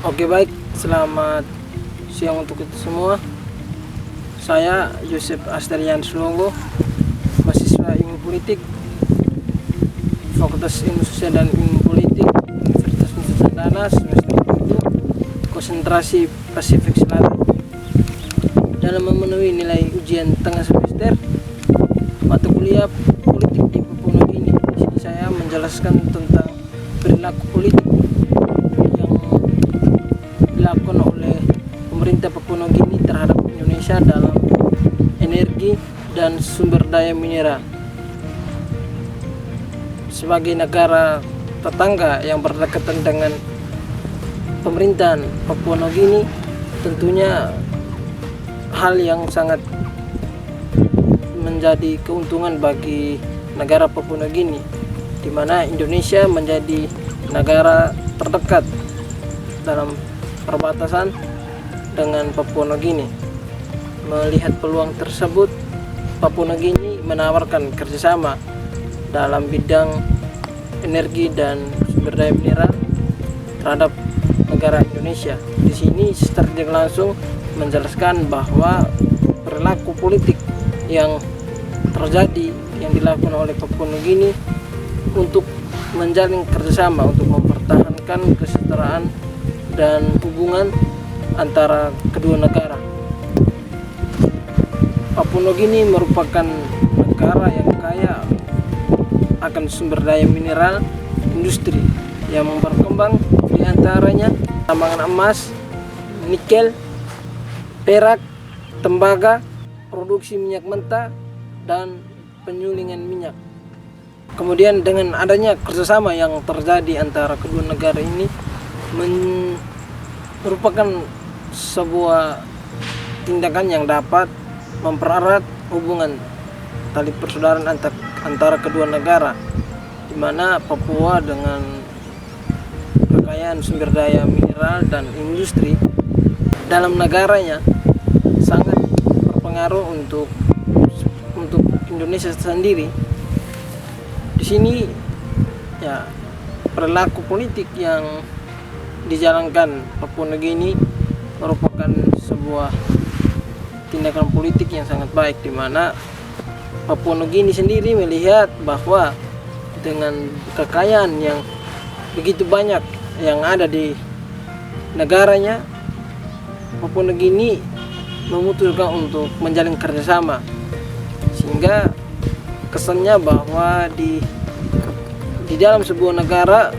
Oke baik, selamat siang untuk kita semua. Saya Yosef Asterian Sulongo, mahasiswa Ilmu Politik, Fakultas Ilmu Sosial dan Ilmu Politik, Universitas Nusa Cendana, semester 7, konsentrasi Pasifik Selatan. Dalam memenuhi nilai ujian tengah semester mata kuliah politik di Papua Nugini, di sini saya menjelaskan tentang perilaku politik yang dilakukan oleh pemerintah Papua Nugini terhadap Indonesia dalam energi dan sumber daya mineral. Sebagai negara tetangga yang berdekatan dengan pemerintahan Papua Nugini, tentunya hal yang sangat menjadi keuntungan bagi negara Papua Nugini, di mana Indonesia menjadi negara terdekat dalam perbatasan dengan Papua Nugini. Melihat peluang tersebut, Papua Nugini menawarkan kerjasama dalam bidang energi dan sumber daya mineral terhadap negara Indonesia. Di sini secara tidak langsung menjelaskan bahwa perilaku politik yang terjadi yang dilakukan oleh Papua Nugini untuk menjalin kerjasama untuk mempertahankan kesetaraan dan hubungan antara kedua negara. Papua Nugini merupakan negara yang kaya akan sumber daya mineral industri yang berkembang, diantaranya tambangan emas, nikel, perak, tembaga, produksi minyak mentah, dan penyulingan minyak. Kemudian dengan adanya kerjasama yang terjadi antara kedua negara ini merupakan sebuah tindakan yang dapat mempererat hubungan tali persaudaraan antara kedua negara, di mana Papua dengan kekayaan sumber daya mineral dan industri dalam negaranya sangat berpengaruh untuk Indonesia sendiri. Di sini ya, perilaku politik yang dijalankan Papua Nugini merupakan sebuah tindakan politik yang sangat baik, di mana Papua Nugini sendiri melihat bahwa dengan kekayaan yang begitu banyak yang ada di negaranya, Papua Nugini memutuskan untuk menjalin kerjasama, sehingga kesannya bahwa di dalam sebuah negara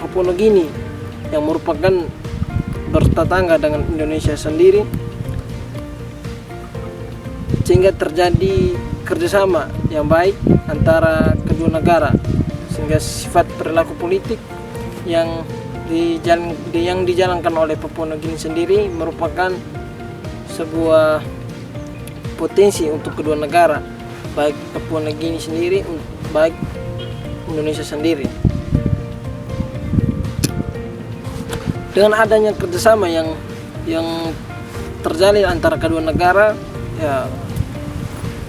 Papua Nugini yang merupakan bertetangga dengan Indonesia sendiri, sehingga terjadi kerjasama yang baik antara kedua negara, sehingga sifat perilaku politik yang dijalankan oleh Papua Nugini sendiri merupakan sebuah potensi untuk kedua negara, baik Papua Nugini sendiri, baik Indonesia sendiri. Dengan adanya kerjasama yang terjalin antara kedua negara, ya,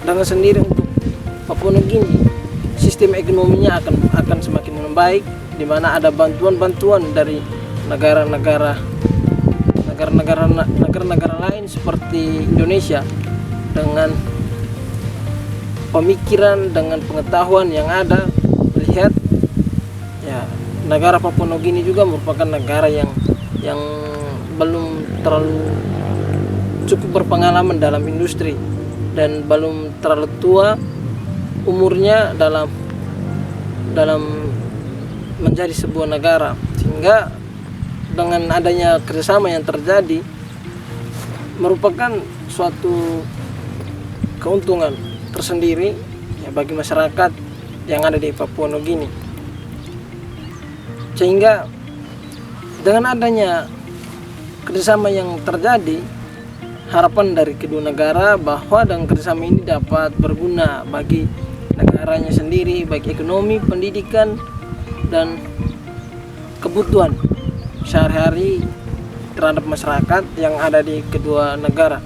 dengan sendiri untuk Papua Nugini sistem ekonominya akan semakin membaik, di mana ada bantuan-bantuan dari negara-negara lain seperti Indonesia, dengan pemikiran, dengan pengetahuan yang ada, melihat ya negara Papua Nugini juga merupakan negara yang belum terlalu cukup berpengalaman dalam industri dan belum terlalu tua umurnya dalam menjadi sebuah negara, sehingga dengan adanya kerjasama yang terjadi merupakan suatu keuntungan tersendiri ya bagi masyarakat yang ada di Papua Nugini. Sehingga dengan adanya kerjasama yang terjadi, harapan dari kedua negara bahwa dengan kerjasama ini dapat berguna bagi negaranya sendiri, baik ekonomi, pendidikan, dan kebutuhan sehari-hari terhadap masyarakat yang ada di kedua negara.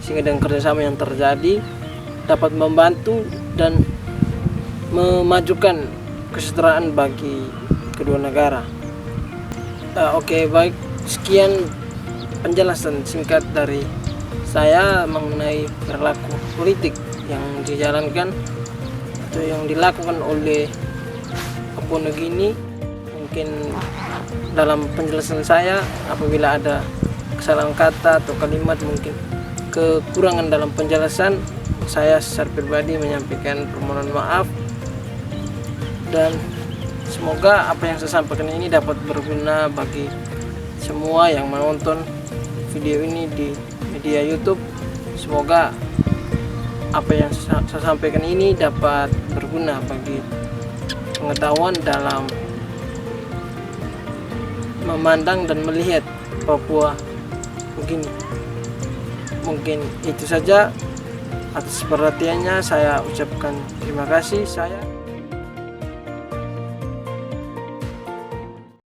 Sehingga dengan kerjasama yang terjadi dapat membantu dan memajukan kesejahteraan bagi kedua negara. Oke, baik, sekian penjelasan singkat dari saya mengenai perilaku politik yang dijalankan atau yang dilakukan oleh Papua Nugini. Mungkin dalam penjelasan saya apabila ada kesalahan kata atau kalimat, mungkin kekurangan dalam penjelasan, saya secara pribadi menyampaikan permohonan maaf, dan semoga apa yang saya sampaikan ini dapat berguna bagi semua yang menonton video ini di media YouTube. Semoga apa yang saya sampaikan ini dapat berguna bagi pengetahuan dalam memandang dan melihat Papua begini. Mungkin itu saja. Atas perhatiannya saya ucapkan terima kasih. Saya